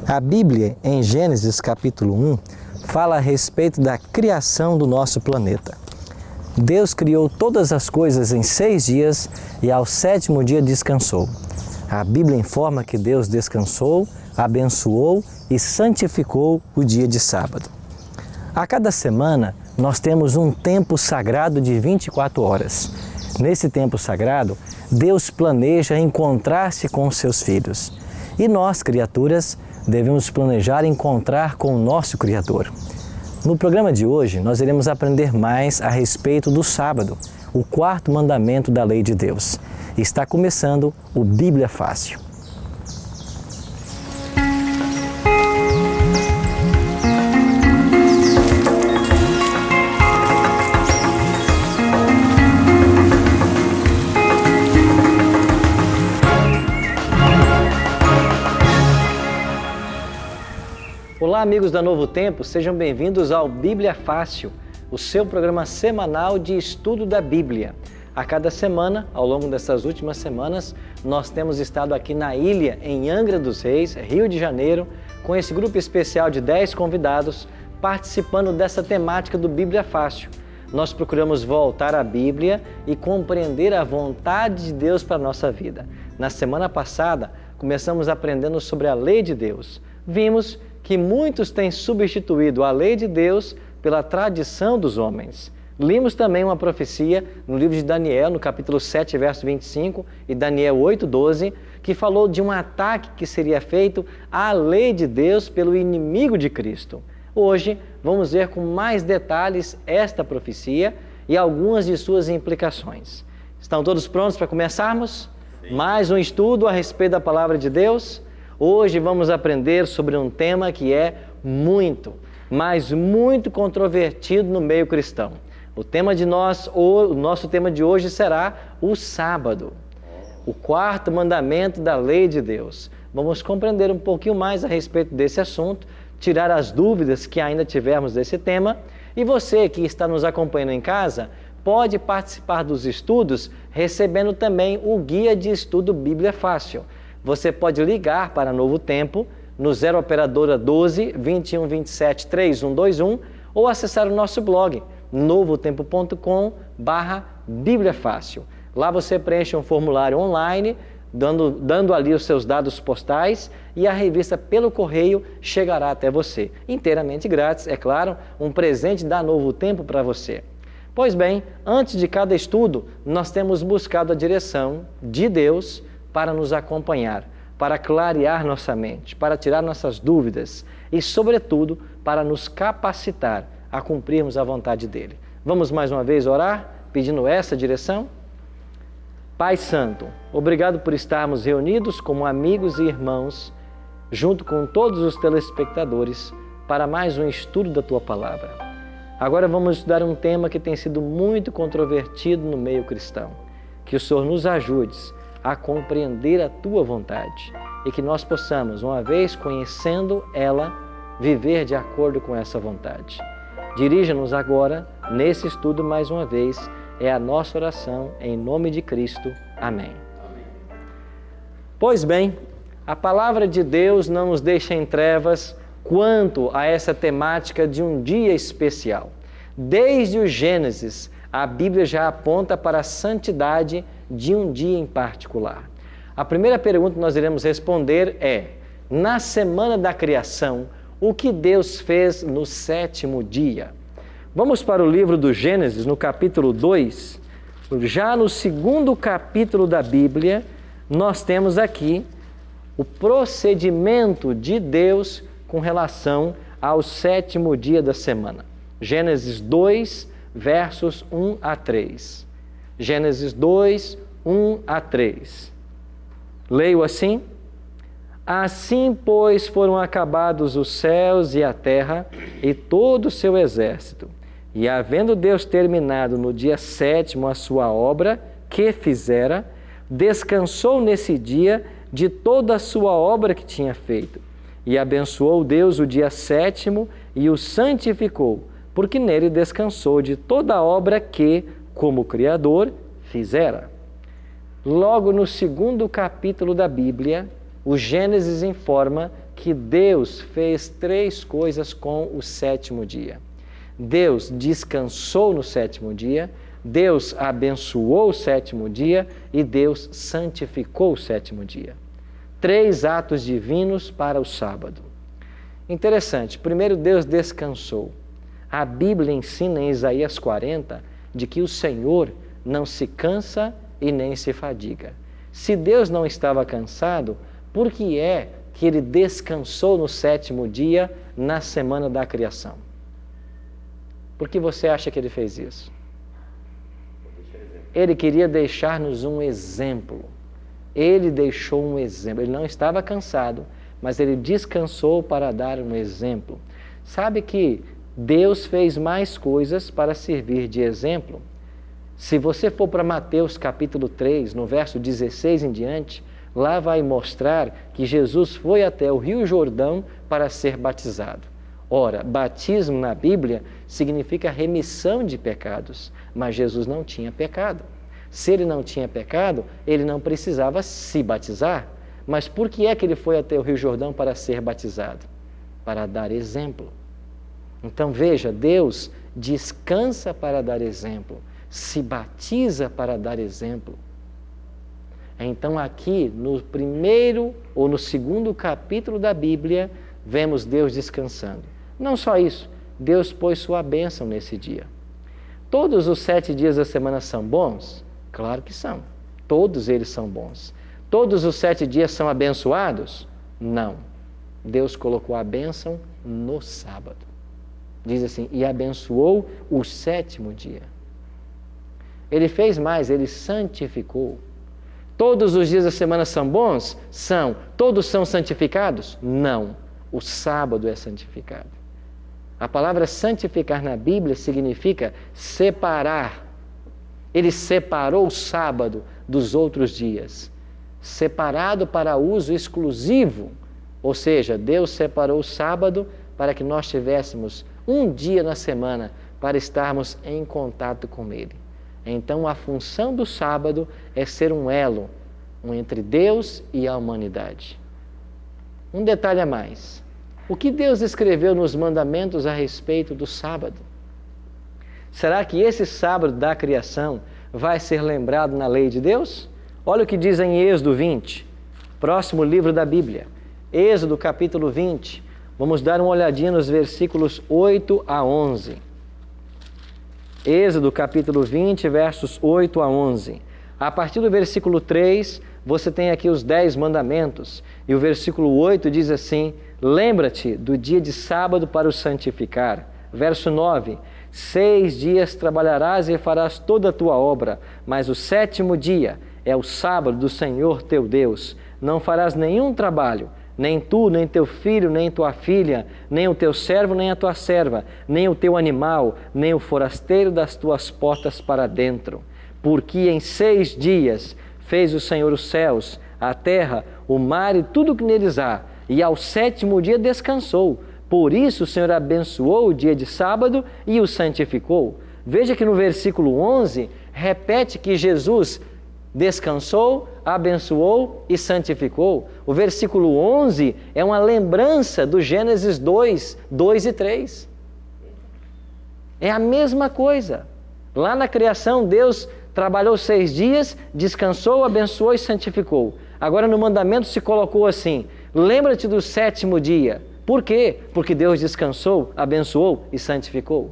A Bíblia, em Gênesis capítulo 1, fala a respeito da criação do nosso planeta. Deus criou todas as coisas em 6 dias e ao 7º dia descansou. A Bíblia informa que Deus descansou, abençoou e santificou o dia de sábado. A cada semana, nós temos um tempo sagrado de 24 horas. Nesse tempo sagrado, Deus planeja encontrar-se com os seus filhos. E nós, criaturas, devemos planejar encontrar com o nosso Criador. No programa de hoje, nós iremos aprender mais a respeito do sábado, o 4º mandamento da lei de Deus. Está começando o Bíblia Fácil. Olá, amigos da Novo Tempo, sejam bem-vindos ao Bíblia Fácil, o seu programa semanal de estudo da Bíblia. A cada semana, ao longo dessas últimas semanas, nós temos estado aqui na ilha, em Angra dos Reis, Rio de Janeiro, com esse grupo especial de 10 convidados, participando dessa temática do Bíblia Fácil. Nós procuramos voltar à Bíblia e compreender a vontade de Deus para a nossa vida. Na semana passada, começamos aprendendo sobre a lei de Deus. Vimos que muitos têm substituído a lei de Deus pela tradição dos homens. Lemos também uma profecia no livro de Daniel, no capítulo 7, verso 25, e Daniel 8, 12, que falou de um ataque que seria feito à lei de Deus pelo inimigo de Cristo. Hoje, vamos ver com mais detalhes esta profecia e algumas de suas implicações. Estão todos prontos para começarmos? Sim. Mais um estudo a respeito da Palavra de Deus? Hoje vamos aprender sobre um tema que é muito, mas muito controvertido no meio cristão. O nosso tema de hoje será o sábado, o 4º mandamento da lei de Deus. Vamos compreender um pouquinho mais a respeito desse assunto, tirar as dúvidas que ainda tivermos desse tema. E você que está nos acompanhando em casa, pode participar dos estudos recebendo também o guia de estudo Bíblia Fácil. Você pode ligar para Novo Tempo no 0 operadora 12 21 27 3121 ou acessar o nosso blog novotempo.com/Bíblia Fácil. Lá você preenche um formulário online, dando ali os seus dados postais e a revista pelo correio chegará até você. Inteiramente grátis, é claro, um presente da Novo Tempo para você. Pois bem, antes de cada estudo, nós temos buscado a direção de Deus para nos acompanhar, para clarear nossa mente, para tirar nossas dúvidas e, sobretudo, para nos capacitar a cumprirmos a vontade dEle. Vamos mais uma vez orar, pedindo essa direção? Pai Santo, obrigado por estarmos reunidos como amigos e irmãos, junto com todos os telespectadores, para mais um estudo da Tua Palavra. Agora vamos estudar um tema que tem sido muito controvertido no meio cristão. Que o Senhor nos ajude a compreender a Tua vontade e que nós possamos, uma vez conhecendo ela, viver de acordo com essa vontade. Dirija-nos agora, nesse estudo mais uma vez, é a nossa oração, em nome de Cristo. Amém. Pois bem, a Palavra de Deus não nos deixa em trevas quanto a essa temática de um dia especial. Desde o Gênesis, a Bíblia já aponta para a santidade de um dia em particular. A primeira pergunta que nós iremos responder é: na semana da criação, o que Deus fez no 7º dia? Vamos para o livro do Gênesis, no capítulo 2. Já no 2º capítulo da Bíblia, nós temos aqui o procedimento de Deus com relação ao 7º dia da semana. Gênesis 2, versos 1 a 3. Gênesis 2, 1 a 3. Leio assim: Assim, pois, foram acabados os céus e a terra e todo o seu exército. E havendo Deus terminado no dia 7º a sua obra que fizera, descansou nesse dia de toda a sua obra que tinha feito. E abençoou Deus o dia 7º e o santificou, porque nele descansou de toda a obra que, como Criador, fizera. Logo no 2º capítulo da Bíblia, o Gênesis informa que Deus fez 3 coisas com o 7º dia. Deus descansou no 7º dia, Deus abençoou o 7º dia e Deus santificou o 7º dia. 3 atos divinos para o sábado. Interessante, primeiro Deus descansou. A Bíblia ensina em Isaías 40 de que o Senhor não se cansa e nem se fadiga. Se Deus não estava cansado, por que é que Ele descansou no 7º dia na semana da criação? Por que você acha que Ele fez isso? Ele queria deixar-nos um exemplo. Ele deixou um exemplo. Ele não estava cansado, mas Ele descansou para dar um exemplo. Sabe que Deus fez mais coisas para servir de exemplo? Se você for para Mateus capítulo 3, no verso 16 em diante, lá vai mostrar que Jesus foi até o Rio Jordão para ser batizado. Ora, batismo na Bíblia significa remissão de pecados, mas Jesus não tinha pecado. Se ele não tinha pecado, ele não precisava se batizar. Mas por que é que ele foi até o Rio Jordão para ser batizado? Para dar exemplo. Então veja, Deus descansa para dar exemplo, se batiza para dar exemplo. Então aqui no 1º ou no 2º capítulo da Bíblia, vemos Deus descansando. Não só isso, Deus pôs sua bênção nesse dia. Todos os 7 dias da semana são bons? Claro que são. Todos eles são bons. Todos os 7 dias são abençoados? Não. Deus colocou a bênção no sábado. Diz assim, e abençoou o 7º dia. Ele fez mais, ele santificou. Todos os dias da semana são bons? São. Todos são santificados? Não. O sábado é santificado. A palavra santificar na Bíblia significa separar. Ele separou o sábado dos outros dias, separado para uso exclusivo. Ou seja, Deus separou o sábado para que nós tivéssemos um dia na semana para estarmos em contato com Ele. Então, a função do sábado é ser um elo entre Deus e a humanidade. Um detalhe a mais. O que Deus escreveu nos mandamentos a respeito do sábado? Será que esse sábado da criação vai ser lembrado na lei de Deus? Olha o que diz em Êxodo 20, próximo livro da Bíblia. Êxodo capítulo 20. Vamos dar uma olhadinha nos versículos 8 a 11. Êxodo capítulo 20, versos 8 a 11. A partir do versículo 3, você tem aqui os 10 mandamentos. E o versículo 8 diz assim, lembra-te do dia de sábado para o santificar. Verso 9, 6 dias trabalharás e farás toda a tua obra, mas o 7º dia é o sábado do Senhor teu Deus. Não farás nenhum trabalho, nem tu, nem teu filho, nem tua filha, nem o teu servo, nem a tua serva, nem o teu animal, nem o forasteiro das tuas portas para dentro. Porque em 6 dias fez o Senhor os céus, a terra, o mar e tudo o que neles há, e ao 7º dia descansou. Por isso o Senhor abençoou o dia de sábado e o santificou. Veja que no versículo 11, repete que Jesus descansou, abençoou e santificou. O versículo 11 é uma lembrança do Gênesis 2, 2 e 3. É a mesma coisa. Lá na criação, Deus trabalhou 6 dias, descansou, abençoou e santificou. Agora no mandamento se colocou assim, lembra-te do 7º dia. Por quê? Porque Deus descansou, abençoou e santificou.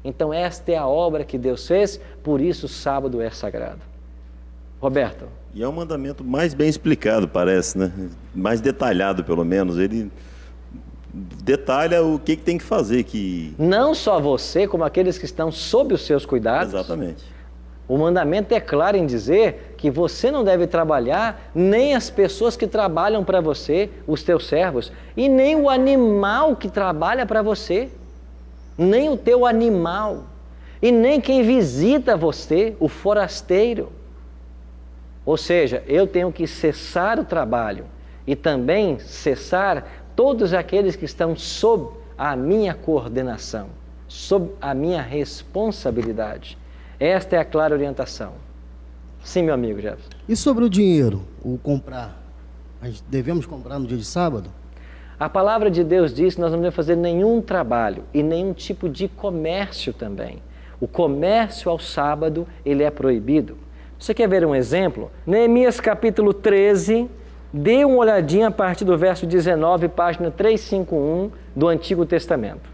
Então esta é a obra que Deus fez, por isso o sábado é sagrado. Roberto. E é um mandamento mais bem explicado, parece, né? Mais detalhado, pelo menos. Ele detalha o que tem que fazer. Não só você, como aqueles que estão sob os seus cuidados. Exatamente. O mandamento é claro em dizer que você não deve trabalhar, nem as pessoas que trabalham para você, os teus servos, e nem o animal que trabalha para você, nem o teu animal, e nem quem visita você, o forasteiro. Ou seja, eu tenho que cessar o trabalho e também cessar todos aqueles que estão sob a minha coordenação, sob a minha responsabilidade. Esta é a clara orientação. Sim, meu amigo Jefferson. E sobre o dinheiro, o comprar? Nós devemos comprar no dia de sábado? A palavra de Deus diz que nós não devemos fazer nenhum trabalho e nenhum tipo de comércio também. O comércio ao sábado, ele é proibido. Você quer ver um exemplo? Neemias capítulo 13, dê uma olhadinha a partir do verso 19, página 351 do Antigo Testamento.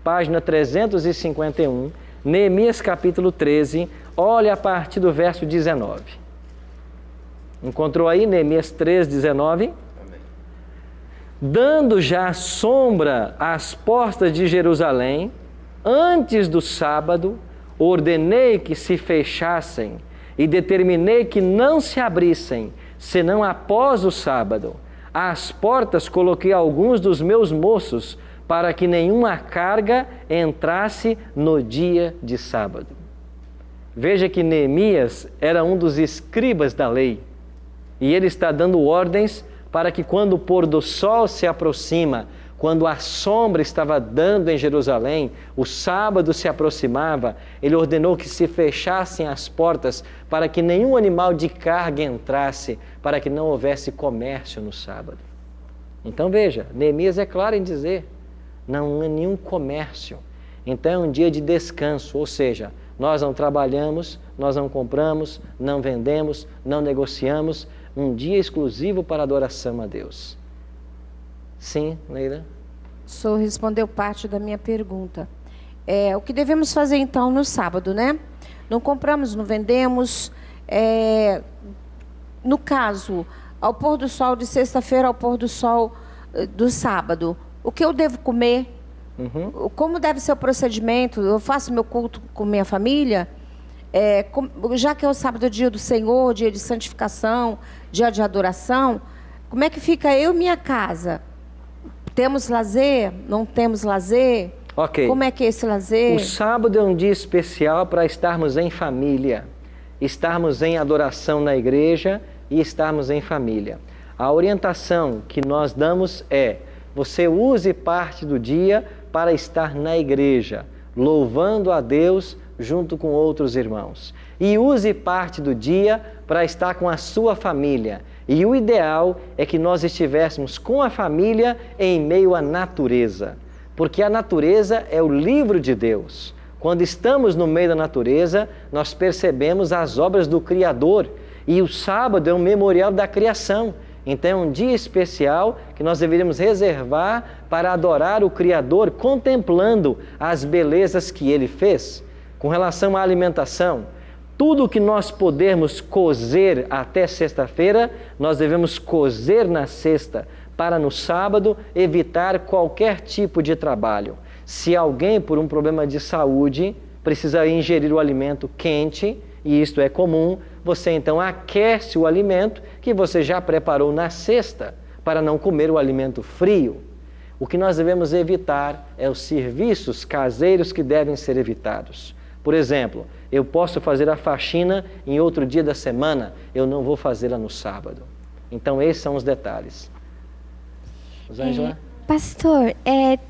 Página 351, Neemias capítulo 13, olha a partir do verso 19. Encontrou aí Neemias 13, 19? Dando já sombra às portas de Jerusalém, antes do sábado, ordenei que se fechassem e determinei que não se abrissem, senão após o sábado. Às portas coloquei alguns dos meus moços, para que nenhuma carga entrasse no dia de sábado. Veja que Neemias era um dos escribas da lei, e ele está dando ordens para que quando o pôr do sol se aproxima, quando a sombra estava dando em Jerusalém, o sábado se aproximava, ele ordenou que se fechassem as portas para que nenhum animal de carga entrasse, para que não houvesse comércio no sábado. Então veja, Neemias é claro em dizer, não há nenhum comércio. Então é um dia de descanso, ou seja, nós não trabalhamos, nós não compramos, não vendemos, não negociamos, um dia exclusivo para adoração a Deus. Sim, Leila? O senhor respondeu parte da minha pergunta. O que devemos fazer então no sábado, né? Não compramos, não vendemos. No caso, ao pôr do sol de sexta-feira ao pôr do sol do sábado, o que eu devo comer? Como deve ser o procedimento? Eu faço meu culto com minha família? Já que é o sábado, dia do Senhor, dia de santificação, dia de adoração, como é que fica eu e minha casa? Temos lazer? Não temos lazer? Ok. Como é que é esse lazer? O sábado é um dia especial para estarmos em família, estarmos em adoração na igreja e estarmos em família. A orientação que nós damos é: você use parte do dia para estar na igreja, louvando a Deus junto com outros irmãos. E use parte do dia para estar com a sua família. E o ideal é que nós estivéssemos com a família em meio à natureza. Porque a natureza é o livro de Deus. Quando estamos no meio da natureza, nós percebemos as obras do Criador. E o sábado é um memorial da criação. Então é um dia especial que nós deveríamos reservar para adorar o Criador, contemplando as belezas que Ele fez. Com relação à alimentação, tudo que nós pudermos cozer até sexta-feira, nós devemos cozer na sexta, para no sábado evitar qualquer tipo de trabalho. Se alguém, por um problema de saúde, precisa ingerir o alimento quente, e isto é comum, você então aquece o alimento que você já preparou na sexta, para não comer o alimento frio. O que nós devemos evitar é os serviços caseiros que devem ser evitados. Por exemplo, eu posso fazer a faxina em outro dia da semana, eu não vou fazê-la no sábado. Então, esses são os detalhes. Rosângela? Pastor,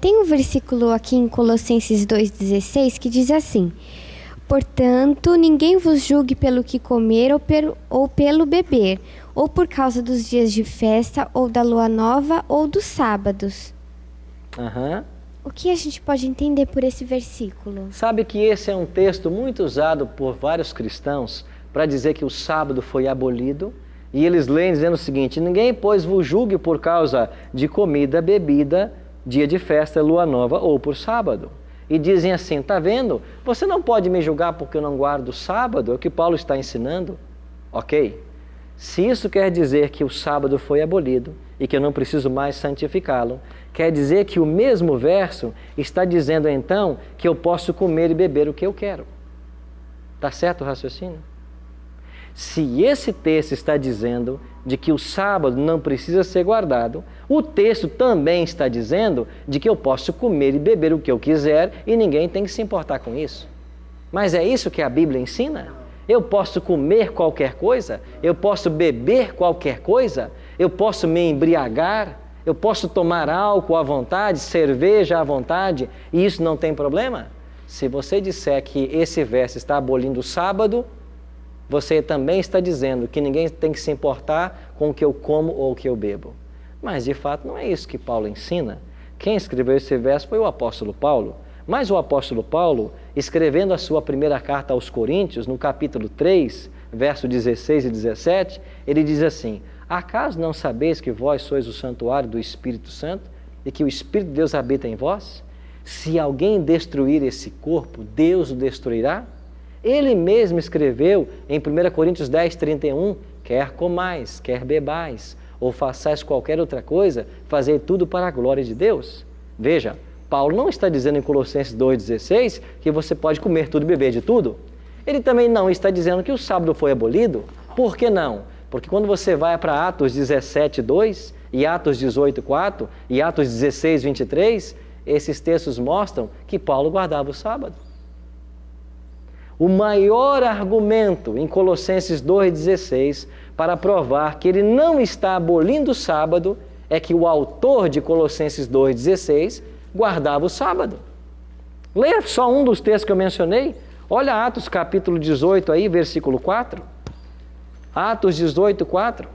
tem um versículo aqui em Colossenses 2,16 que diz assim: portanto, ninguém vos julgue pelo que comer ou pelo beber, ou por causa dos dias de festa, ou da lua nova, ou dos sábados. O que a gente pode entender por esse versículo? Sabe que esse é um texto muito usado por vários cristãos para dizer que o sábado foi abolido, e eles leem dizendo o seguinte: ninguém, pois, vos julgue por causa de comida, bebida, dia de festa, lua nova ou por sábado. E dizem assim: tá vendo? Você não pode me julgar porque eu não guardo o sábado, é o que Paulo está ensinando. Ok? Se isso quer dizer que o sábado foi abolido e que eu não preciso mais santificá-lo, quer dizer que o mesmo verso está dizendo então que eu posso comer e beber o que eu quero. Está certo o raciocínio? Se esse texto está dizendo de que o sábado não precisa ser guardado, o texto também está dizendo de que eu posso comer e beber o que eu quiser e ninguém tem que se importar com isso. Mas é isso que a Bíblia ensina? Eu posso comer qualquer coisa? Eu posso beber qualquer coisa? Eu posso me embriagar? Eu posso tomar álcool à vontade, cerveja à vontade, e isso não tem problema? Se você disser que esse verso está abolindo o sábado, você também está dizendo que ninguém tem que se importar com o que eu como ou o que eu bebo. Mas, de fato, não é isso que Paulo ensina. Quem escreveu esse verso foi o apóstolo Paulo. Mas o apóstolo Paulo, escrevendo a sua primeira carta aos Coríntios, no capítulo 3, verso 16 e 17, ele diz assim: acaso não sabeis que vós sois o santuário do Espírito Santo e que o Espírito de Deus habita em vós? Se alguém destruir esse corpo, Deus o destruirá? Ele mesmo escreveu em 1 Coríntios 10, 31, quer comais, quer bebais, ou façais qualquer outra coisa, fazei tudo para a glória de Deus. Veja, Paulo não está dizendo em Colossenses 2,16 que você pode comer tudo e beber de tudo. Ele também não está dizendo que o sábado foi abolido. Por que não? Porque quando você vai para Atos 17,2 e Atos 18,4 e Atos 16,23, esses textos mostram que Paulo guardava o sábado. O maior argumento em Colossenses 2,16 para provar que ele não está abolindo o sábado é que o autor de Colossenses 2,16 guardava o sábado. Leia só um dos textos que eu mencionei. Olha Atos capítulo 18 aí, versículo 4. Atos 18, 4.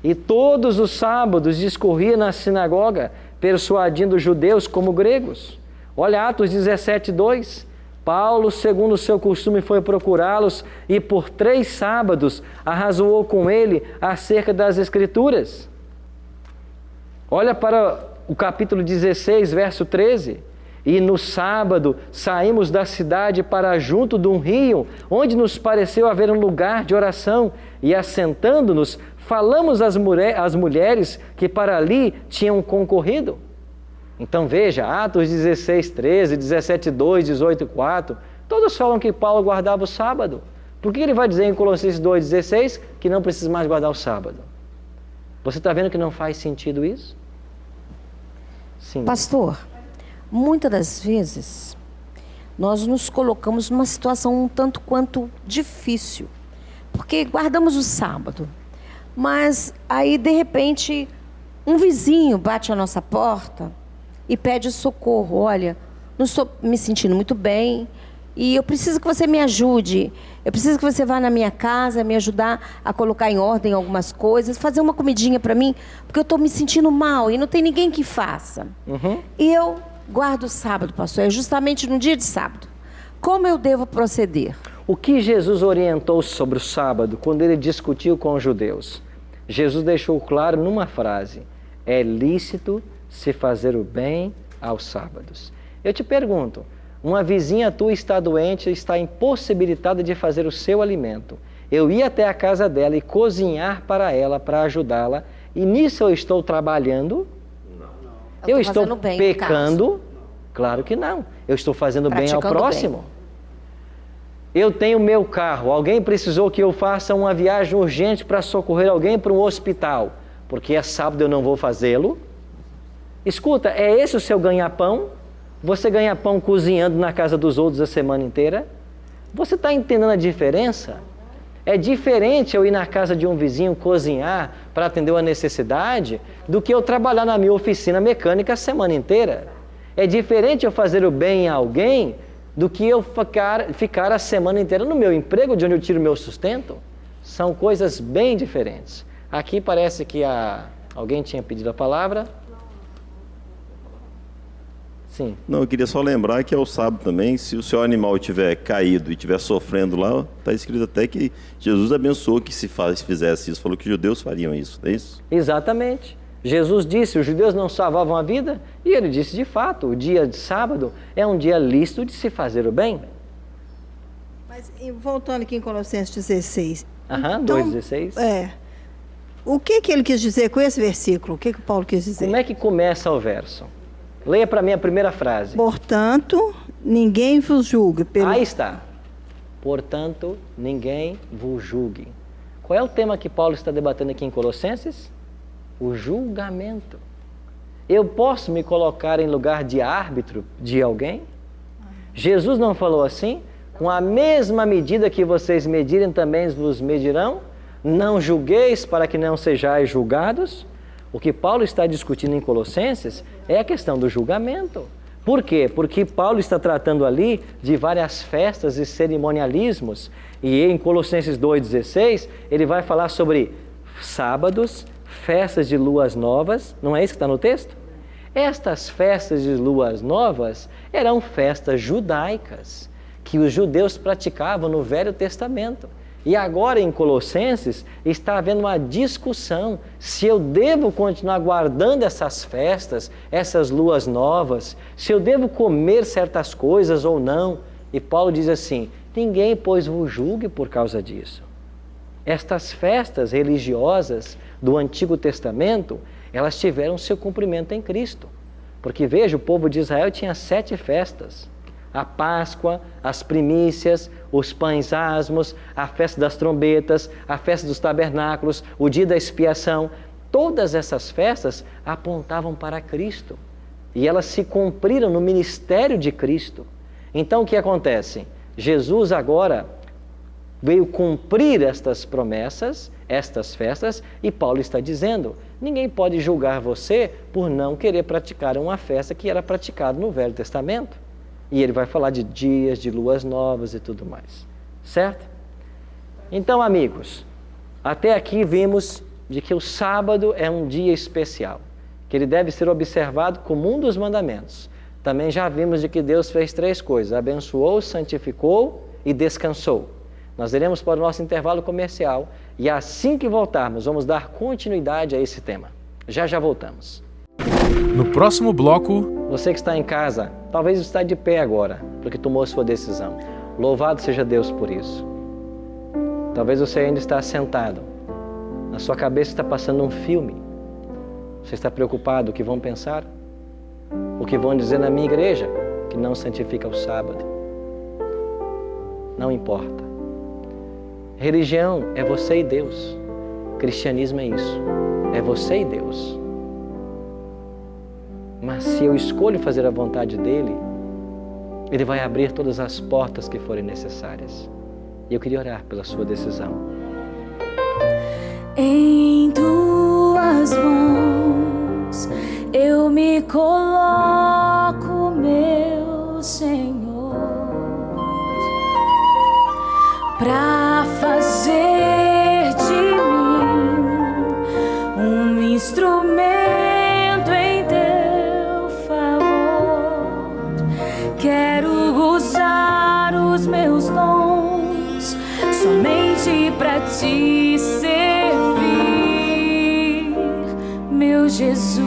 E todos os sábados discorria na sinagoga, persuadindo judeus como gregos. Olha Atos 17, 2. Paulo, segundo o seu costume, foi procurá-los e por 3 sábados arrazoou com ele acerca das Escrituras. Olha para o capítulo 16, verso 13. E no sábado saímos da cidade para junto de um rio, onde nos pareceu haver um lugar de oração, e assentando-nos, falamos às mulheres que para ali tinham concorrido. Então veja, Atos 16, 13, 17, 2, 18, 4, todos falam que Paulo guardava o sábado. Por que ele vai dizer em Colossenses 2, 16 que não precisa mais guardar o sábado? Você está vendo que não faz sentido isso? Sim. Pastor, muitas das vezes nós nos colocamos numa situação um tanto quanto difícil, porque guardamos o sábado, mas aí de repente um vizinho bate à nossa porta e pede socorro. Olha, não estou me sentindo muito bem e eu preciso que você me ajude. Eu preciso que você vá na minha casa me ajudar a colocar em ordem algumas coisas, fazer uma comidinha para mim, porque eu estou me sentindo mal e não tem ninguém que faça. E eu guardo o sábado, pastor, é justamente no dia de sábado. Como eu devo proceder? O que Jesus orientou sobre o sábado quando ele discutiu com os judeus? Jesus deixou claro numa frase: é lícito se fazer o bem aos sábados. Eu te pergunto, uma vizinha tua está doente, está impossibilitada de fazer o seu alimento. Eu ir até a casa dela e cozinhar para ela, para ajudá-la, e nisso eu estou trabalhando? Não. Eu estou pecando? Claro que não. Eu estou fazendo bem ao próximo. Eu tenho meu carro, alguém precisou que eu faça uma viagem urgente para socorrer alguém para um hospital, porque é sábado eu não vou fazê-lo. Escuta, é esse o seu ganha-pão? Você ganha pão cozinhando na casa dos outros a semana inteira? Você está entendendo a diferença? É diferente eu ir na casa de um vizinho cozinhar para atender uma necessidade do que eu trabalhar na minha oficina mecânica a semana inteira. É diferente eu fazer o bem a alguém do que eu ficar a semana inteira no meu emprego, de onde eu tiro o meu sustento. São coisas bem diferentes. Aqui parece que alguém tinha pedido a palavra. Sim. Não, eu queria só lembrar que é o sábado também, se o seu animal estiver caído e estiver sofrendo lá, está escrito até que Jesus abençoou que se fizesse isso, falou que os judeus fariam isso, não é isso? Exatamente. Jesus disse, os judeus não salvavam a vida, e ele disse, de fato, o dia de sábado é um dia lícito de se fazer o bem. Mas voltando aqui em Colossenses 16. Então, 2,16. O que ele quis dizer com esse versículo? O que Paulo quis dizer? Como é que começa o verso? Leia para mim a primeira frase. Portanto, ninguém vos julgue. Aí está. Portanto, ninguém vos julgue. Qual é o tema que Paulo está debatendo aqui em Colossenses? O julgamento. Eu posso me colocar em lugar de árbitro de alguém? Jesus não falou assim? Com a mesma medida que vocês medirem, também vos medirão? Não julgueis para que não sejais julgados? O que Paulo está discutindo em Colossenses é a questão do julgamento. Por quê? Porque Paulo está tratando ali de várias festas e cerimonialismos. E em Colossenses 2,16, ele vai falar sobre sábados, festas de luas novas, não é isso que está no texto? Estas festas de luas novas eram festas judaicas, que os judeus praticavam no Velho Testamento. E agora em Colossenses está havendo uma discussão se eu devo continuar guardando essas festas, essas luas novas, se eu devo comer certas coisas ou não. E Paulo diz assim: ninguém, pois, vos julgue por causa disso. Estas festas religiosas do Antigo Testamento, elas tiveram seu cumprimento em Cristo. Porque veja, o povo de Israel tinha 7 festas. A Páscoa, as primícias, os pães asmos, a festa das trombetas, a festa dos tabernáculos, o dia da expiação. Todas essas festas apontavam para Cristo. E elas se cumpriram no ministério de Cristo. Então o que acontece? Jesus agora veio cumprir estas promessas, estas festas, e Paulo está dizendo: ninguém pode julgar você por não querer praticar uma festa que era praticada no Velho Testamento. E ele vai falar de dias, de luas novas e tudo mais. Certo? Então, amigos, até aqui vimos de que o sábado é um dia especial, que ele deve ser observado como um dos mandamentos. Também já vimos de que Deus fez 3 coisas: abençoou, santificou e descansou. Nós iremos para o nosso intervalo comercial e assim que voltarmos, vamos dar continuidade a esse tema. Já voltamos. No próximo bloco... Você que está em casa, talvez está de pé agora, porque tomou sua decisão. Louvado seja Deus por isso. Talvez você ainda está sentado. Na sua cabeça está passando um filme. Você está preocupado o que vão pensar? O que vão dizer na minha igreja, que não santifica o sábado? Não importa. Religião é você e Deus. Cristianismo é isso. É você e Deus. Mas se eu escolho fazer a vontade dEle, Ele vai abrir todas as portas que forem necessárias. E eu queria orar pela sua decisão. Em tuas mãos eu me coloco, meu Senhor, pra fazer de mim um instrumento em teu favor. Quero usar os meus dons somente pra te servir, meu Jesus.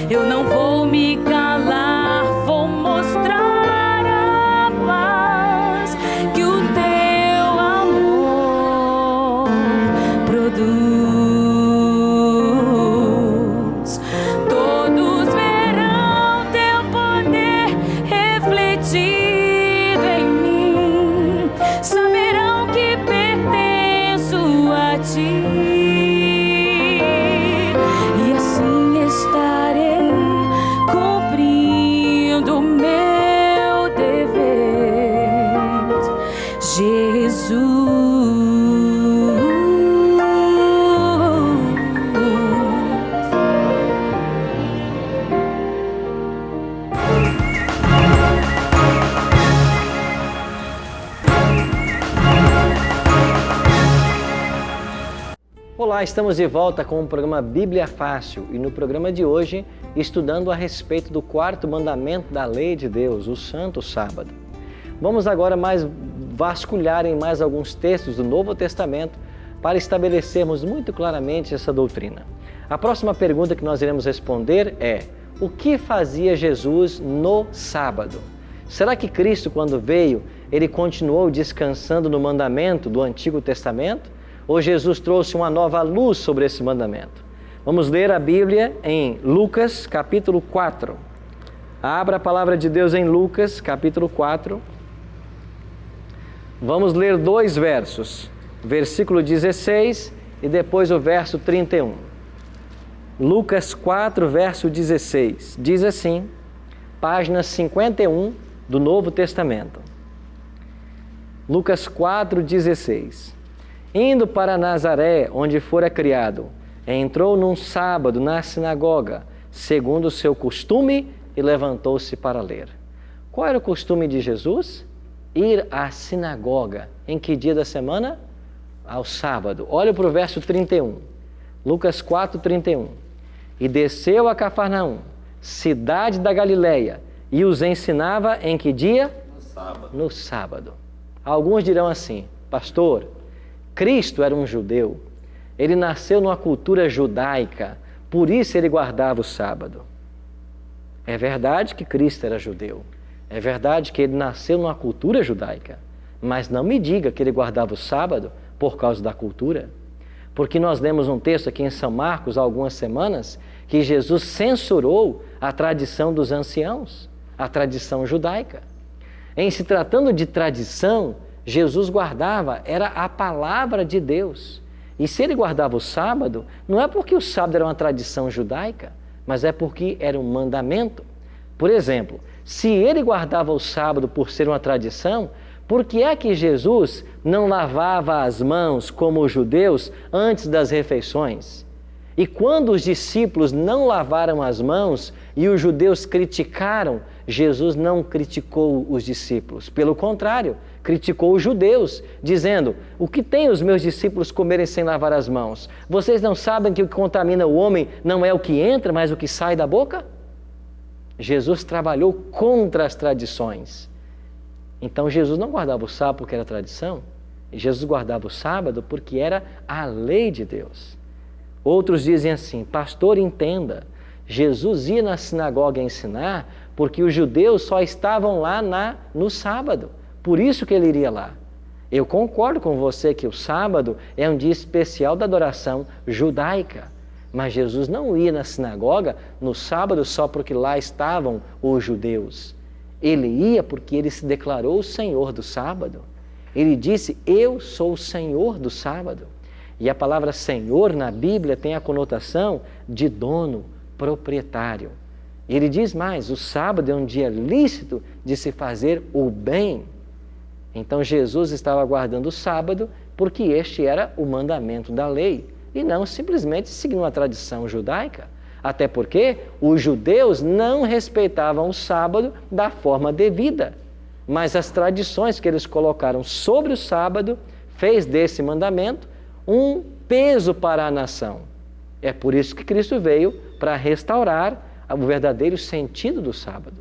Eu não vou me calar, vou mostrar a paz que o teu amor produz. Todos verão teu poder refletido em mim, saberão que pertenço a ti. E assim estarei cumprindo meu dever, Jesus. Olá, estamos de volta com o programa Bíblia Fácil e no programa de hoje estudando a respeito do 4º mandamento da lei de Deus, o Santo Sábado. Vamos agora vasculhar em mais alguns textos do Novo Testamento para estabelecermos muito claramente essa doutrina. A próxima pergunta que nós iremos responder é: o que fazia Jesus no sábado? Será que Cristo, quando veio, ele continuou descansando no mandamento do Antigo Testamento? Ou Jesus trouxe uma nova luz sobre esse mandamento? Vamos ler a Bíblia em Lucas, capítulo 4. Abra a palavra de Deus em Lucas, capítulo 4. Vamos ler 2 versos, versículo 16 e depois o verso 31. Lucas 4, verso 16. Diz assim, página 51 do Novo Testamento. Lucas 4, 16. Indo para Nazaré, onde fora criado, entrou num sábado na sinagoga, segundo o seu costume, e levantou-se para ler. Qual era o costume de Jesus? Ir à sinagoga. Em que dia da semana? ao sábado. Olha para o verso 31. Lucas 4, 31. E desceu a Cafarnaum, cidade da Galileia, e os ensinava em que dia? No sábado. No sábado. Alguns dirão assim: pastor, Cristo era um judeu. Ele nasceu numa cultura judaica, por isso ele guardava o sábado. É verdade que Cristo era judeu. É verdade que ele nasceu numa cultura judaica. Mas não me diga que ele guardava o sábado por causa da cultura. Porque nós lemos um texto aqui em São Marcos há algumas semanas que Jesus censurou a tradição dos anciãos, a tradição judaica. Em se tratando de tradição, Jesus guardava, era a palavra de Deus. E se ele guardava o sábado, não é porque o sábado era uma tradição judaica, mas é porque era um mandamento. Por exemplo, se ele guardava o sábado por ser uma tradição, por que é que Jesus não lavava as mãos como os judeus antes das refeições? E quando os discípulos não lavaram as mãos e os judeus criticaram, Jesus não criticou os discípulos. Pelo contrário, criticou os judeus, dizendo: o que tem os meus discípulos comerem sem lavar as mãos? Vocês não sabem que o que contamina o homem não é o que entra, mas o que sai da boca? Jesus trabalhou contra as tradições. Então Jesus não guardava o sábado porque era tradição. Jesus guardava o sábado porque era a lei de Deus. Outros dizem assim: pastor, entenda, Jesus ia na sinagoga ensinar porque os judeus só estavam lá no sábado. Por isso que ele iria lá. Eu concordo com você que o sábado é um dia especial da adoração judaica. Mas Jesus não ia na sinagoga no sábado só porque lá estavam os judeus. Ele ia porque ele se declarou o Senhor do sábado. Ele disse: eu sou o Senhor do sábado. E a palavra Senhor na Bíblia tem a conotação de dono, proprietário. E ele diz mais: o sábado é um dia lícito de se fazer o bem. Então Jesus estava guardando o sábado porque este era o mandamento da lei e não simplesmente seguindo uma tradição judaica. Até porque os judeus não respeitavam o sábado da forma devida, mas as tradições que eles colocaram sobre o sábado fez desse mandamento um peso para a nação. É por isso que Cristo veio, para restaurar o verdadeiro sentido do sábado.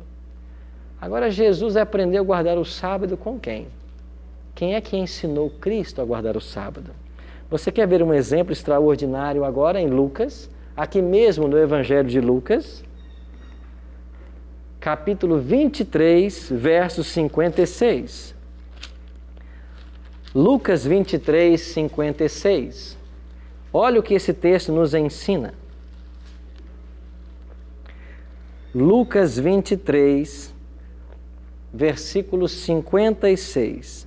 Agora, Jesus aprendeu a guardar o sábado com quem? Quem é que ensinou Cristo a guardar o sábado? Você quer ver um exemplo extraordinário agora em Lucas? Aqui mesmo no Evangelho de Lucas, capítulo 23, verso 56. Lucas 23, 56. Olha o que esse texto nos ensina. Lucas 23, versículo 56.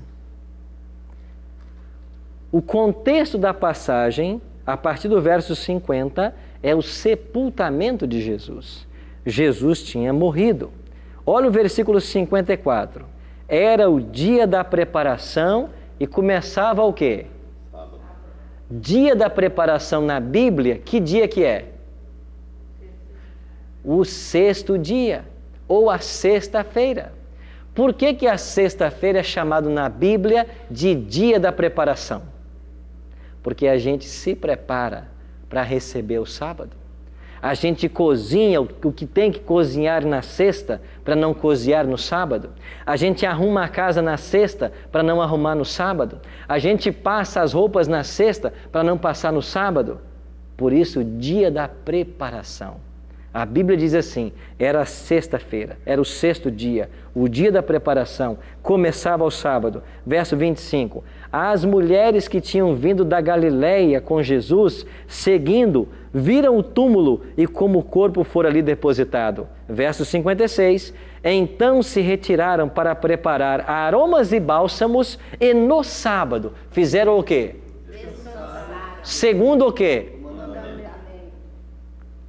O contexto da passagem, a partir do verso 50, é o sepultamento de Jesus. Jesus tinha morrido. Olha o versículo 54. Era o dia da preparação e começava o quê? Sábado. Dia da preparação na Bíblia, que dia que é? O sexto dia, ou a sexta-feira. Por que a sexta-feira é chamado na Bíblia de dia da preparação? Porque a gente se prepara para receber o sábado. A gente cozinha o que tem que cozinhar na sexta para não cozinhar no sábado. A gente arruma a casa na sexta para não arrumar no sábado. A gente passa as roupas na sexta para não passar no sábado. Por isso, dia da preparação. A Bíblia diz assim: era sexta-feira, era o sexto dia, o dia da preparação, começava ao sábado. Verso 25, as mulheres que tinham vindo da Galileia com Jesus, seguindo, viram o túmulo e como o corpo fora ali depositado. Verso 56, então se retiraram para preparar aromas e bálsamos e no sábado fizeram o quê? Segundo o quê?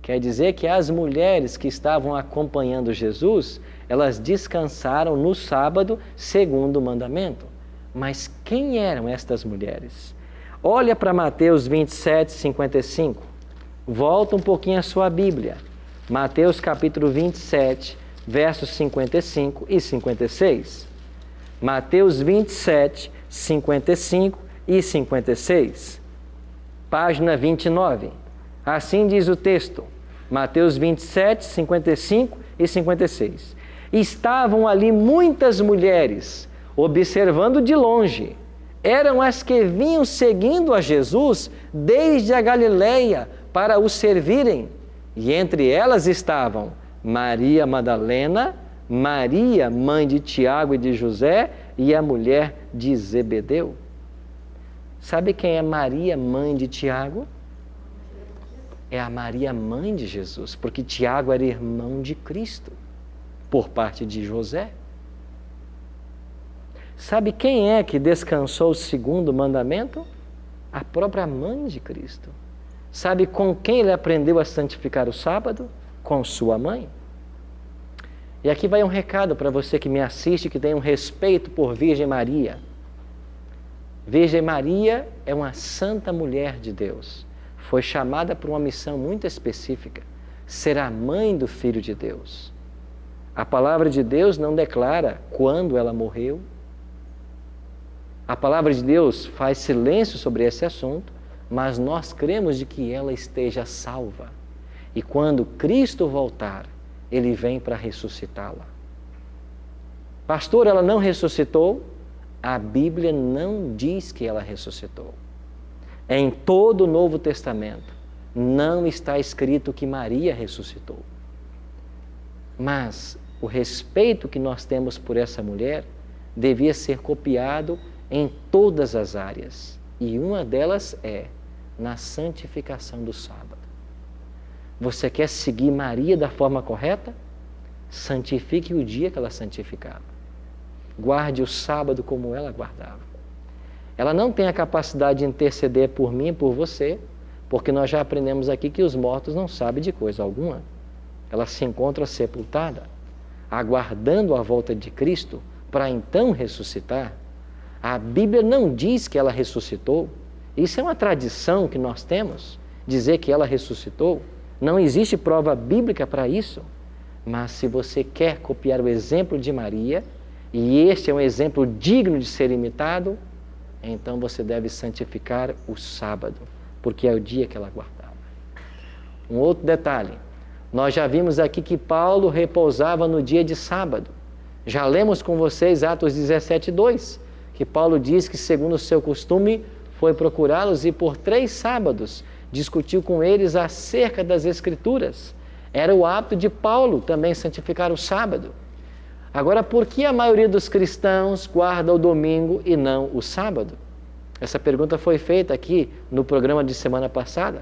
Quer dizer que as mulheres que estavam acompanhando Jesus, elas descansaram no sábado segundo o mandamento. Mas quem eram estas mulheres? Olha para Mateus 27, 55. Volta um pouquinho a sua Bíblia. Mateus capítulo 27, versos 55 e 56. Mateus 27, 55 e 56. Página 29. Assim diz o texto, Mateus 27, 55 e 56. Estavam ali muitas mulheres, observando de longe. Eram as que vinham seguindo a Jesus desde a Galileia para o servirem. E entre elas estavam Maria Madalena, Maria, mãe de Tiago e de José, e a mulher de Zebedeu. Sabe quem é Maria, mãe de Tiago? É a Maria, mãe de Jesus, porque Tiago era irmão de Cristo, por parte de José. Sabe quem é que descansou o segundo mandamento? A própria mãe de Cristo. Sabe com quem ele aprendeu a santificar o sábado? Com sua mãe. E aqui vai um recado para você que me assiste, que tem um respeito por Virgem Maria. Virgem Maria é uma santa mulher de Deus. Foi chamada por uma missão muito específica, ser a mãe do Filho de Deus. A palavra de Deus não declara quando ela morreu. A palavra de Deus faz silêncio sobre esse assunto, mas nós cremos de que ela esteja salva. E quando Cristo voltar, Ele vem para ressuscitá-la. Pastor, ela não ressuscitou? A Bíblia não diz que ela ressuscitou. Em todo o Novo Testamento, não está escrito que Maria ressuscitou. Mas o respeito que nós temos por essa mulher devia ser copiado em todas as áreas. E uma delas é na santificação do sábado. Você quer seguir Maria da forma correta? Santifique o dia que ela santificava. Guarde o sábado como ela guardava. Ela não tem a capacidade de interceder por mim e por você, porque nós já aprendemos aqui que os mortos não sabem de coisa alguma. Ela se encontra sepultada, aguardando a volta de Cristo para então ressuscitar. A Bíblia não diz que ela ressuscitou. Isso é uma tradição que nós temos, dizer que ela ressuscitou. Não existe prova bíblica para isso. Mas se você quer copiar o exemplo de Maria, e este é um exemplo digno de ser imitado, então você deve santificar o sábado, porque é o dia que ela guardava. Um outro detalhe, nós já vimos aqui que Paulo repousava no dia de sábado. Já lemos com vocês Atos 17:2, que Paulo diz que, segundo o seu costume, foi procurá-los e por 3 sábados discutiu com eles acerca das Escrituras. Era o hábito de Paulo também santificar o sábado. Agora, por que a maioria dos cristãos guarda o domingo e não o sábado? Essa pergunta foi feita aqui no programa de semana passada.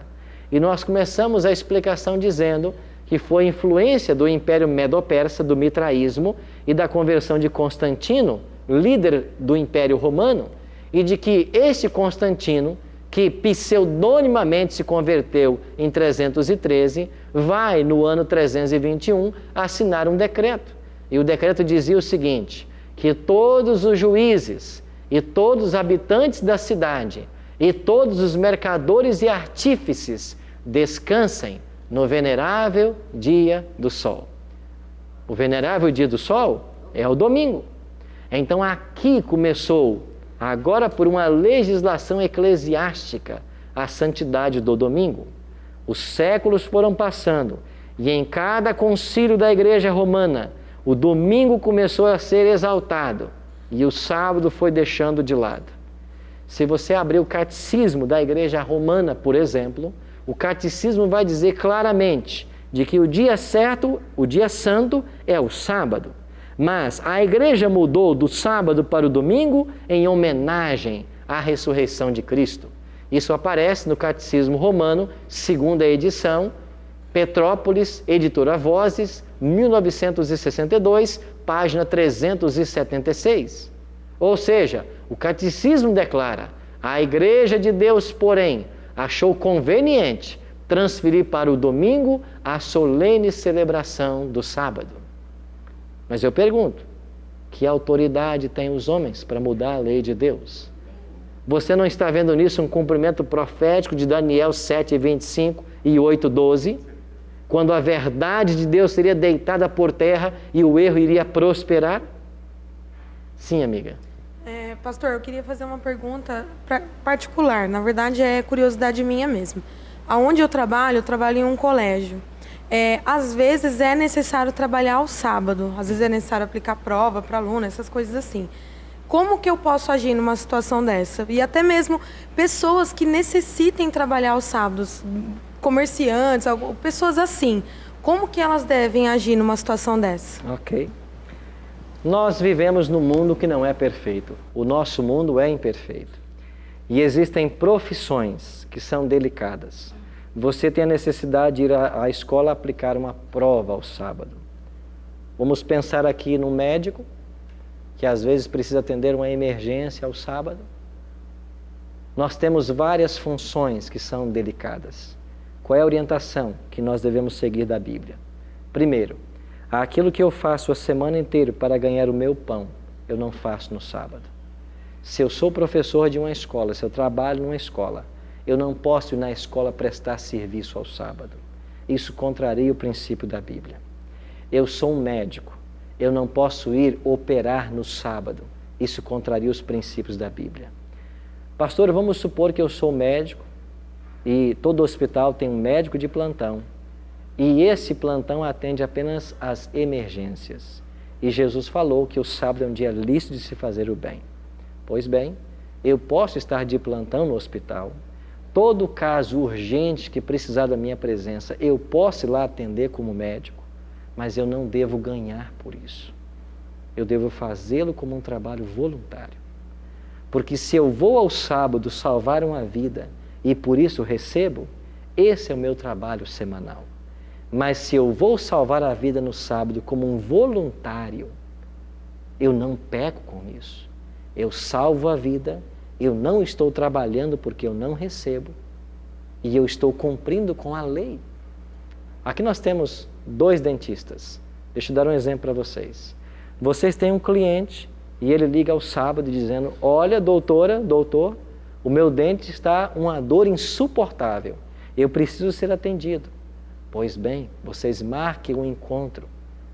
E nós começamos a explicação dizendo que foi influência do Império Medo-Persa, do mitraísmo e da conversão de Constantino, líder do Império Romano, e de que este Constantino, que pseudonimamente se converteu em 313, vai, no ano 321, assinar um decreto. E o decreto dizia o seguinte, que todos os juízes e todos os habitantes da cidade e todos os mercadores e artífices descansem no venerável dia do sol. O venerável dia do sol é o domingo. Então aqui começou, agora por uma legislação eclesiástica, a santidade do domingo. Os séculos foram passando e em cada concílio da Igreja Romana, o domingo começou a ser exaltado e o sábado foi deixando de lado. Se você abrir o catecismo da Igreja Romana, por exemplo, o catecismo vai dizer claramente de que o dia certo, o dia santo, é o sábado. Mas a Igreja mudou do sábado para o domingo em homenagem à ressurreição de Cristo. Isso aparece no Catecismo Romano, segunda edição, Petrópolis, editora Vozes, 1962, página 376. Ou seja, o Catecismo declara: a Igreja de Deus, porém, achou conveniente transferir para o domingo a solene celebração do sábado. Mas eu pergunto, que autoridade têm os homens para mudar a lei de Deus? Você não está vendo nisso um cumprimento profético de Daniel 7:25 e 8:12? Quando a verdade de Deus seria deitada por terra e o erro iria prosperar? Sim, amiga. Pastor, eu queria fazer uma pergunta particular. Na verdade, é curiosidade minha mesmo. Aonde eu trabalho em um colégio. Às vezes é necessário trabalhar ao sábado. Às vezes é necessário aplicar prova para aluno, essas coisas assim. Como que eu posso agir numa situação dessa? E até mesmo pessoas que necessitem trabalhar aos sábados, comerciantes, pessoas assim. Como que elas devem agir numa situação dessa? Ok. Nós vivemos num mundo que não é perfeito. O nosso mundo é imperfeito. E existem profissões que são delicadas. Você tem a necessidade de ir à escola aplicar uma prova ao sábado. Vamos pensar aqui no médico, que às vezes precisa atender uma emergência ao sábado. Nós temos várias funções que são delicadas. Qual é a orientação que nós devemos seguir da Bíblia? Primeiro, aquilo que eu faço a semana inteira para ganhar o meu pão, eu não faço no sábado. Se eu sou professor de uma escola, se eu trabalho numa escola, eu não posso ir na escola prestar serviço ao sábado. Isso contraria o princípio da Bíblia. Eu sou um médico, eu não posso ir operar no sábado. Isso contraria os princípios da Bíblia. Pastor, vamos supor que eu sou médico e todo hospital tem um médico de plantão. E esse plantão atende apenas as emergências. E Jesus falou que o sábado é um dia lícito de se fazer o bem. Pois bem, eu posso estar de plantão no hospital. Todo caso urgente que precisar da minha presença, eu posso ir lá atender como médico, mas eu não devo ganhar por isso. Eu devo fazê-lo como um trabalho voluntário. Porque se eu vou ao sábado salvar uma vida e por isso recebo, esse é o meu trabalho semanal. Mas se eu vou salvar a vida no sábado como um voluntário, eu não peco com isso. Eu salvo a vida, eu não estou trabalhando porque eu não recebo e eu estou cumprindo com a lei. Aqui nós temos 2 dentistas. Deixa eu dar um exemplo para vocês. Vocês têm um cliente e ele liga ao sábado dizendo: olha, doutora, doutor, o meu dente está uma dor insuportável. Eu preciso ser atendido. Pois bem, vocês marquem um encontro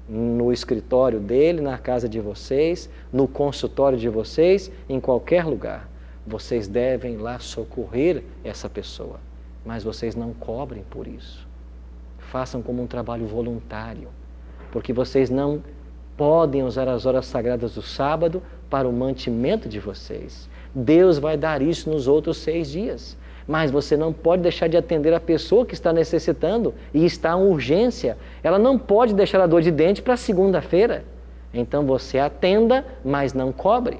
no escritório dele, na casa de vocês, no consultório de vocês, em qualquer lugar. Vocês devem ir lá socorrer essa pessoa, mas vocês não cobrem por isso. Façam como um trabalho voluntário, porque vocês não podem usar as horas sagradas do sábado para o mantimento de vocês. Deus vai dar isso nos outros 6 dias. Mas você não pode deixar de atender a pessoa que está necessitando e está em urgência. Ela não pode deixar a dor de dente para segunda-feira. Então você atenda, mas não cobre.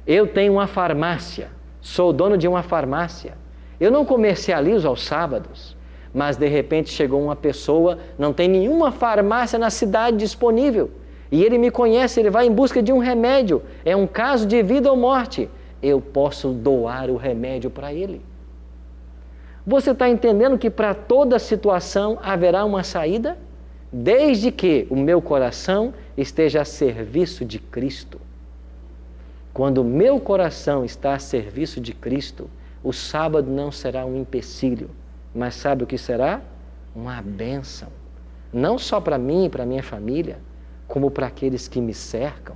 Eu tenho uma farmácia, sou dono de uma farmácia. Eu não comercializo aos sábados, mas de repente chegou uma pessoa, não tem nenhuma farmácia na cidade disponível. E ele me conhece, ele vai em busca de um remédio. É um caso de vida ou morte. Eu posso doar o remédio para ele. Você está entendendo que para toda situação haverá uma saída? Desde que o meu coração esteja a serviço de Cristo. Quando o meu coração está a serviço de Cristo, o sábado não será um empecilho, mas sabe o que será? Uma bênção. Não só para mim e para minha família, como para aqueles que me cercam.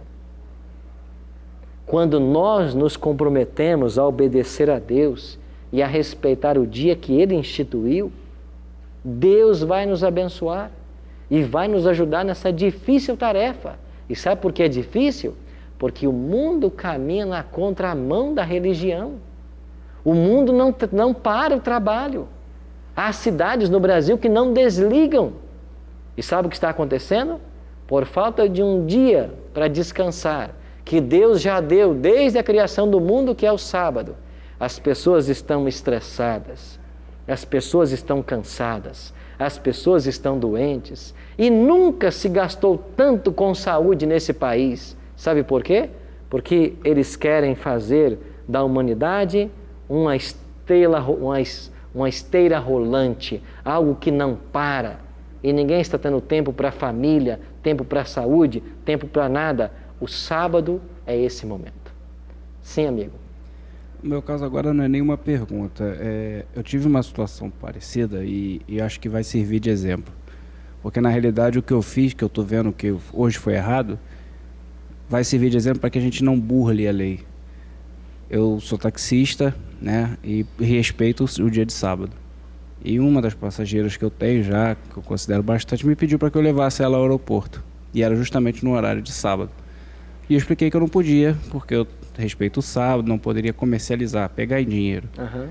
Quando nós nos comprometemos a obedecer a Deus e a respeitar o dia que Ele instituiu, Deus vai nos abençoar e vai nos ajudar nessa difícil tarefa. E sabe por que é difícil? Porque o mundo caminha na contramão da religião. O mundo não para o trabalho. Há cidades no Brasil que não desligam. E sabe o que está acontecendo? Por falta de um dia para descansar, que Deus já deu desde a criação do mundo, que é o sábado, as pessoas estão estressadas, as pessoas estão cansadas, as pessoas estão doentes e nunca se gastou tanto com saúde nesse país. Sabe por quê? Porque eles querem fazer da humanidade uma esteira rolante, algo que não para. E ninguém está tendo tempo para a família, tempo para a saúde, tempo para nada. O sábado é esse momento. Sim, amigo. No meu caso agora não é nenhuma pergunta. Eu tive uma situação parecida e acho que vai servir de exemplo. Porque na realidade o que eu fiz, que eu estou vendo que hoje foi errado, vai servir de exemplo para que a gente não burle a lei. Eu sou taxista, né, e respeito o dia de sábado. E uma das passageiras que eu tenho já, que eu considero bastante, me pediu para que eu levasse ela ao aeroporto. E era justamente no horário de sábado. E eu expliquei que eu não podia, porque eu respeito o sábado, não poderia comercializar, pegar em dinheiro. Uhum.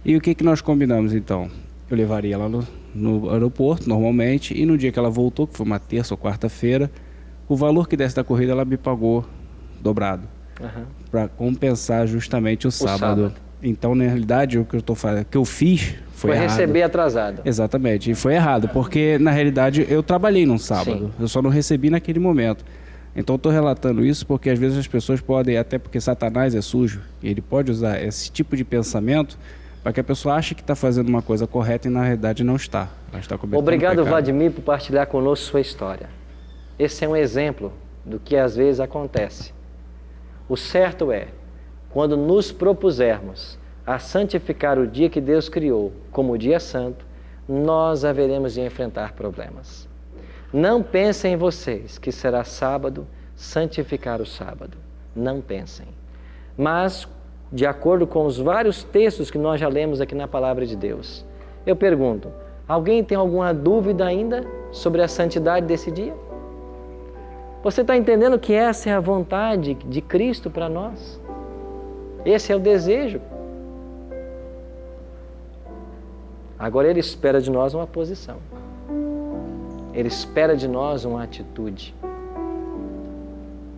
E o que nós combinamos então? Eu levaria ela no aeroporto, normalmente, e no dia que ela voltou, que foi uma terça ou quarta-feira, o valor que desse da corrida ela me pagou dobrado, para compensar justamente o sábado. Então, na realidade, o que eu fiz foi errado. Receber atrasado. Exatamente, e foi errado, porque na realidade eu trabalhei num sábado, Sim. eu só não recebi naquele momento. Então eu estou relatando isso porque às vezes as pessoas podem, até porque Satanás é sujo, e ele pode usar esse tipo de pensamento para que a pessoa ache que está fazendo uma coisa correta e na realidade não está. Ela está cometendo Obrigado, pecado. Vladimir, por partilhar conosco sua história. Esse é um exemplo do que às vezes acontece. O certo é, quando nos propusermos a santificar o dia que Deus criou como o dia santo, nós haveremos de enfrentar problemas. Não pensem em vocês que será sábado santificar o sábado. Não pensem. Mas, de acordo com os vários textos que nós já lemos aqui na Palavra de Deus, eu pergunto, alguém tem alguma dúvida ainda sobre a santidade desse dia? Você está entendendo que essa é a vontade de Cristo para nós? Esse é o desejo. Agora Ele espera de nós uma posição. Ele espera de nós uma atitude.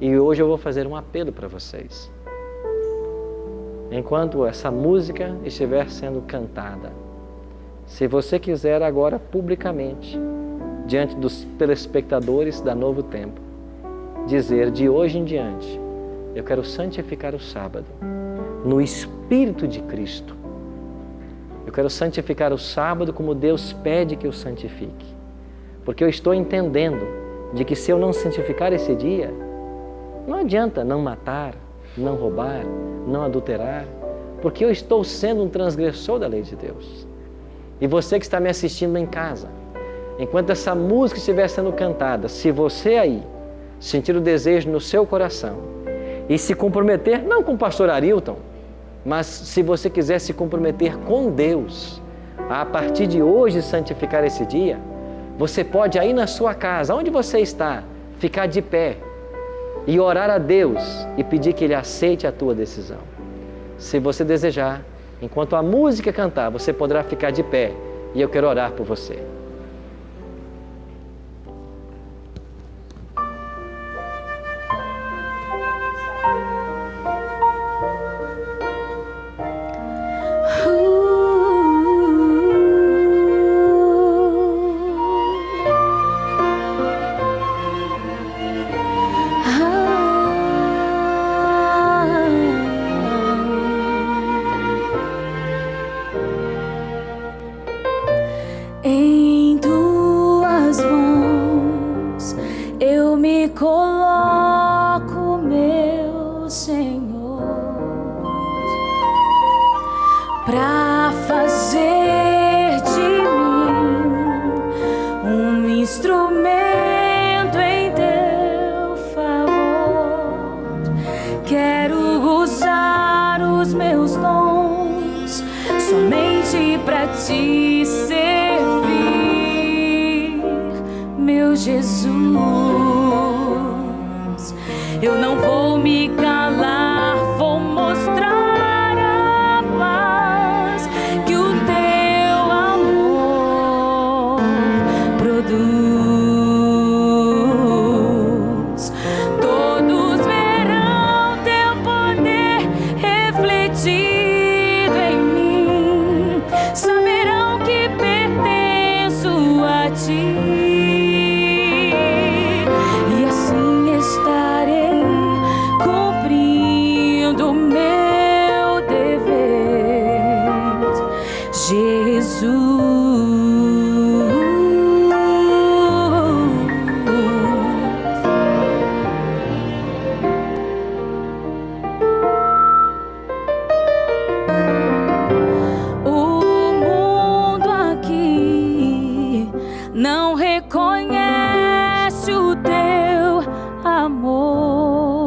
E hoje eu vou fazer um apelo para vocês. Enquanto essa música estiver sendo cantada, se você quiser agora publicamente, diante dos telespectadores da Novo Tempo, dizer de hoje em diante, eu quero santificar o sábado no Espírito de Cristo. Eu quero santificar o sábado como Deus pede que eu santifique. Porque eu estou entendendo de que se eu não santificar esse dia, não adianta não matar, não roubar, não adulterar, porque eu estou sendo um transgressor da lei de Deus. E você que está me assistindo em casa, enquanto essa música estiver sendo cantada, se você aí sentir o desejo no seu coração e se comprometer, não com o pastor Arilton, mas se você quiser se comprometer com Deus, a partir de hoje santificar esse dia, você pode aí na sua casa, onde você está, ficar de pé e orar a Deus e pedir que Ele aceite a tua decisão. Se você desejar, enquanto a música cantar, você poderá ficar de pé e eu quero orar por você. Em tuas mãos eu me coloco, meu Senhor, pra fazer de mim um instrumento em teu favor. Quero usar os meus dons somente pra te servir, meu Jesus. Eu não vou me calar, vou mostrar a paz que o teu amor produz. Todos verão teu poder refletido em mim, saberão que pertenço a ti. E assim estarei cumprindo meu dever, Jesus. O mundo aqui não reconhece o teu amor.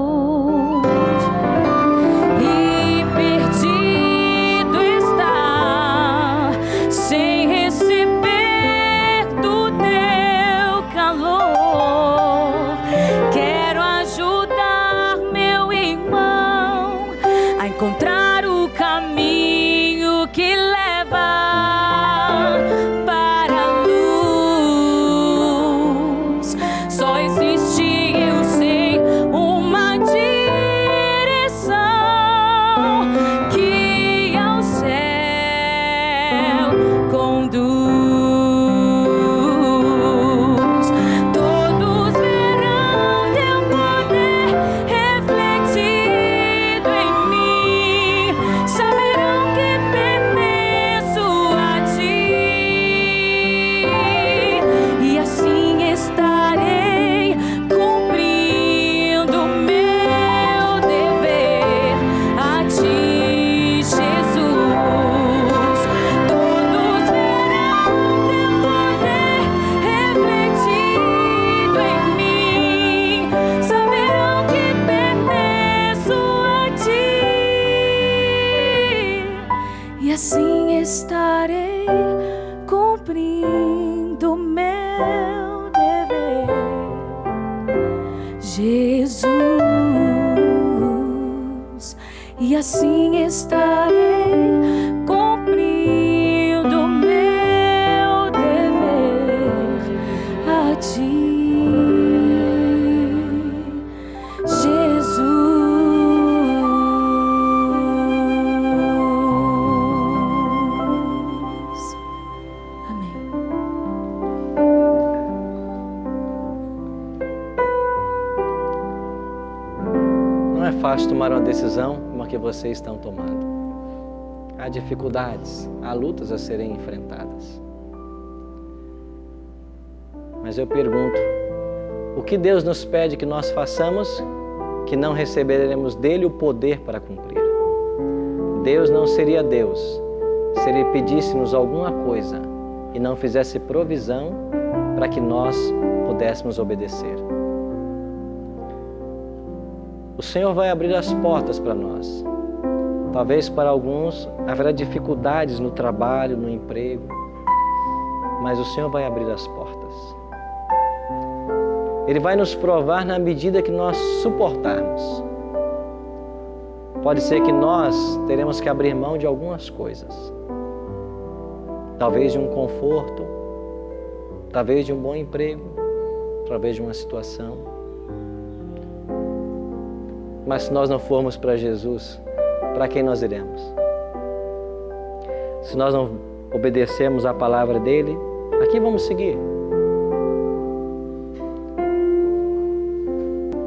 assim estarei cumprindo meu dever a ti, Jesus. Não é fácil tomar uma decisão como a que vocês estão tomando. Há dificuldades, há lutas a serem enfrentadas. Mas eu pergunto, o que Deus nos pede que nós façamos, que não receberemos dele o poder para cumprir? Deus não seria Deus se ele pedisse-nos alguma coisa e não fizesse provisão para que nós pudéssemos obedecer. O Senhor vai abrir as portas para nós. Talvez para alguns haverá dificuldades no trabalho, no emprego, mas o Senhor vai abrir as portas. Ele vai nos provar na medida que nós suportarmos. Pode ser que nós teremos que abrir mão de algumas coisas. Talvez de um conforto, talvez de um bom emprego, talvez de uma situação. Mas se nós não formos para Jesus, para quem nós iremos? Se nós não obedecermos à palavra dele, a quem vamos seguir?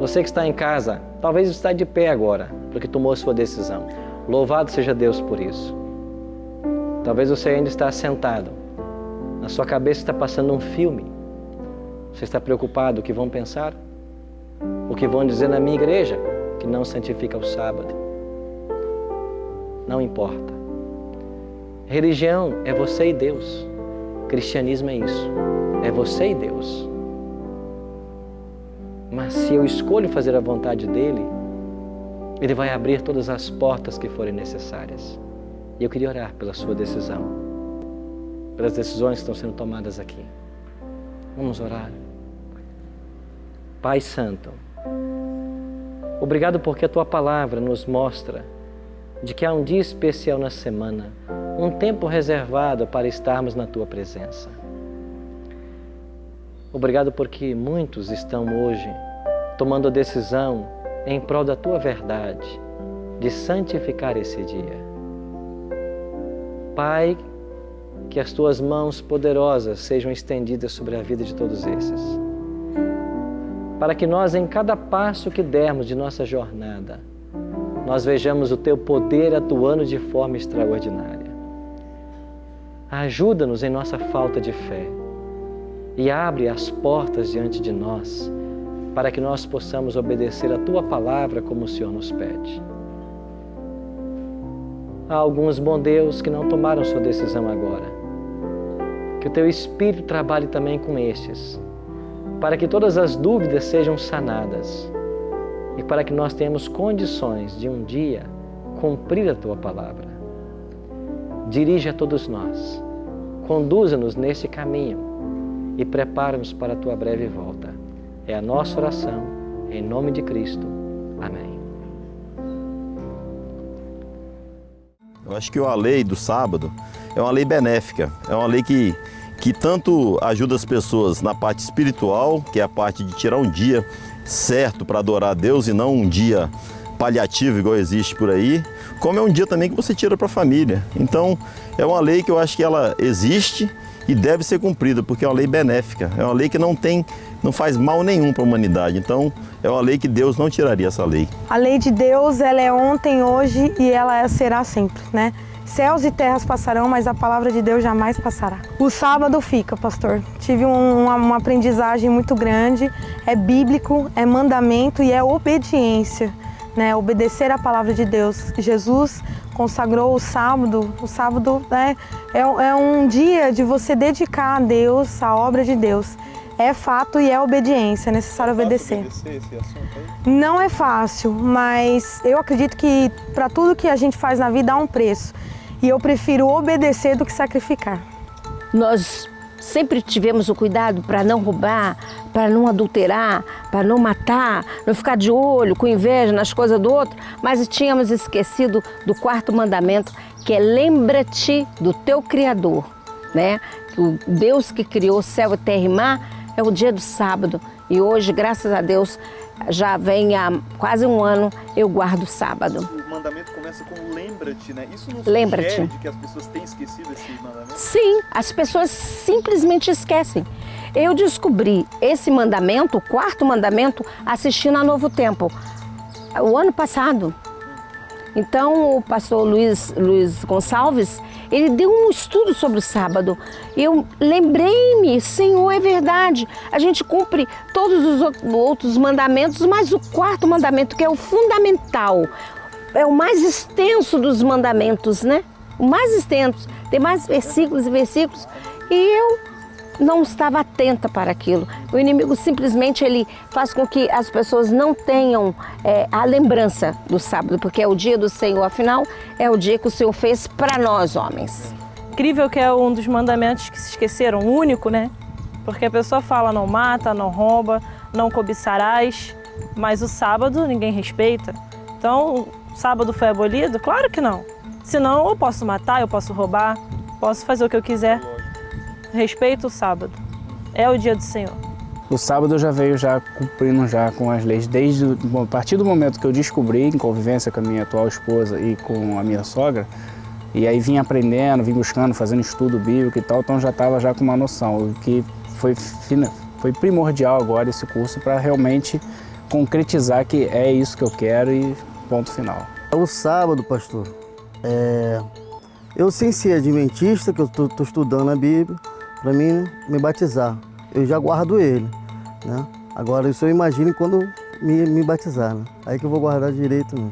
Você que está em casa, talvez está de pé agora, porque tomou a sua decisão. Louvado seja Deus por isso. Talvez você ainda está sentado. Na sua cabeça está passando um filme. Você está preocupado o que vão pensar? O que vão dizer na minha igreja? Que não santifica o sábado. Não importa. Religião é você e Deus. Cristianismo é isso. É você e Deus. Mas se eu escolho fazer a vontade dele, ele vai abrir todas as portas que forem necessárias. E eu queria orar pela sua decisão, pelas decisões que estão sendo tomadas aqui. Vamos orar. Pai Santo, obrigado porque a tua palavra nos mostra de que há um dia especial na semana, um tempo reservado para estarmos na tua presença. Obrigado porque muitos estão hoje tomando a decisão em prol da tua verdade, de santificar esse dia. Pai, que as tuas mãos poderosas sejam estendidas sobre a vida de todos esses, para que nós, em cada passo que dermos de nossa jornada, nós vejamos o teu poder atuando de forma extraordinária. Ajuda-nos em nossa falta de fé e abre as portas diante de nós para que nós possamos obedecer a tua palavra como o Senhor nos pede. Há alguns, bom Deus, que não tomaram sua decisão agora. Que o teu Espírito trabalhe também com estes, para que todas as dúvidas sejam sanadas e para que nós tenhamos condições de um dia cumprir a tua palavra. Dirige a todos nós, conduza-nos nesse caminho e prepara-nos para a tua breve volta. É a nossa oração, em nome de Cristo. Amém. Eu acho que a lei do sábado é uma lei benéfica, é uma lei que tanto ajuda as pessoas na parte espiritual, que é a parte de tirar um dia certo para adorar a Deus e não um dia paliativo igual existe por aí, como é um dia também que você tira para a família. Então é uma lei que eu acho que ela existe e deve ser cumprida, porque é uma lei benéfica, é uma lei que não faz mal nenhum para a humanidade. Então é uma lei que Deus não tiraria essa lei. A lei de Deus, ela é ontem, hoje e ela será sempre, né? Céus e terras passarão, mas a palavra de Deus jamais passará. O sábado fica, pastor. Tive uma aprendizagem muito grande. É bíblico, é mandamento e é obediência, né? Obedecer à palavra de Deus. Jesus consagrou o sábado. O sábado, né, é um dia de você dedicar a Deus, a obra de Deus. É fato e é obediência, é necessário obedecer. Não é fácil, mas eu acredito que para tudo que a gente faz na vida há um preço. E eu prefiro obedecer do que sacrificar. Nós sempre tivemos o cuidado para não roubar, para não adulterar, para não matar, não ficar de olho, com inveja nas coisas do outro, mas tínhamos esquecido do 4º mandamento, que é lembra-te do teu Criador, né? O Deus que criou céu, terra e mar é o dia do sábado. E hoje, graças a Deus, já vem há quase um ano, eu guardo o sábado. O mandamento começa com lembra-te, né? Isso não Lembra-te. sugere de que as pessoas têm esquecido esse mandamento? Sim, as pessoas simplesmente esquecem. Eu descobri esse mandamento, o 4º mandamento, assistindo a Novo Tempo, o ano passado. Então, o pastor Luiz Gonçalves, ele deu um estudo sobre o sábado. Eu lembrei-me, Senhor, é verdade, a gente cumpre todos os outros mandamentos, mas o 4º mandamento, que é o fundamental, é o mais extenso dos mandamentos, né? O mais extenso, tem mais versículos e versículos, e eu não estava atenta para aquilo. O inimigo simplesmente ele faz com que as pessoas não tenham a lembrança do sábado, porque é o dia do Senhor, afinal, é o dia que o Senhor fez para nós, homens. Incrível que é um dos mandamentos que se esqueceram, o único, né? Porque a pessoa fala não mata, não rouba, não cobiçarás, mas o sábado ninguém respeita. Então, o sábado foi abolido? Claro que não. Senão eu posso matar, eu posso roubar, posso fazer o que eu quiser. Respeito o sábado. É o dia do Senhor. O sábado eu já veio cumprindo com as leis a partir do momento que eu descobri, em convivência com a minha atual esposa e com a minha sogra, e aí vim aprendendo, vim buscando, fazendo estudo bíblico e tal, então já estava com uma noção, o que foi primordial agora esse curso para realmente concretizar que é isso que eu quero e ponto final. O sábado, pastor, eu sem ser adventista, que eu estou estudando a Bíblia, para mim me batizar, eu já guardo ele, né? Agora isso eu imagino quando me batizar, né? Aí que eu vou guardar direito, né?